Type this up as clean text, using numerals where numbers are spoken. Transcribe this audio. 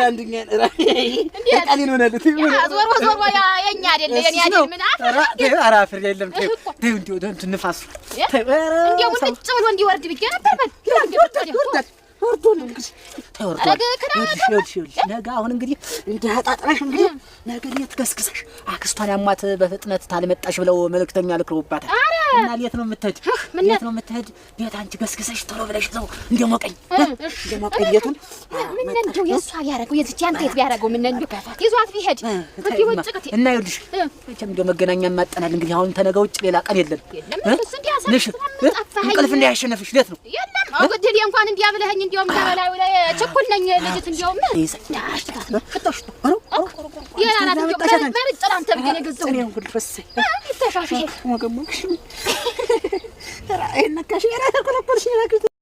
ራንድኛ ቃሊን ሆነለት ዞር ያ የኛ አይደለ የኔ አይደል ምን ኧረ አፍር የለም ተይው እንዲው እንትን ንፋሱ እንዲው ምን ብሎ እንዲወርድ ብዬ ነበር በል ወርዶ ነው እንግዲህ ተወርዶ ነገ አሁን እንግዲህ እንዳጣጣሽ እንግዲህ ነገ ሌት ገስግሰሽ አክስቷን ያሟት በፍጥነት ታልመጣሽ ብለው መልእክተኛ ልክሮባታል እና ሌት ነው የምትሄድ ቤት አንቺ ገስግሰሽ ቶሎ ብለሽ ነው እንደሞቀኝ ሌቱን ምን እንደው የሷ ቢያረገው የዚህ አንተ የት ቢያረገው ምን እንደው ይዟት ቢሄድ እንዲህ ወጭቅት እና ይኸውልሽ መቼም እንደው መገናኛ ማጠናል እንግዲህ አሁን ተነገ ውጭ ሌላ ቀን የለም እሱ እንዲያሰ እንቅልፍ እንዳያሸነፍሽ ሌት ነው አውግድል እንኳን እንዲያብለኝ እንዲያውም ተበላዩ ላይ ቸኩል ነኝ ልጅት እንዲያውም ከተሽ የራናት እንዲያውም በርጥራም ተብገነ ገዘው ነው እንግዲህ ፈሰይ ይተሻሽ ወገሞክሽ ራይ ነካሽ የራተ ኮለኮልሽ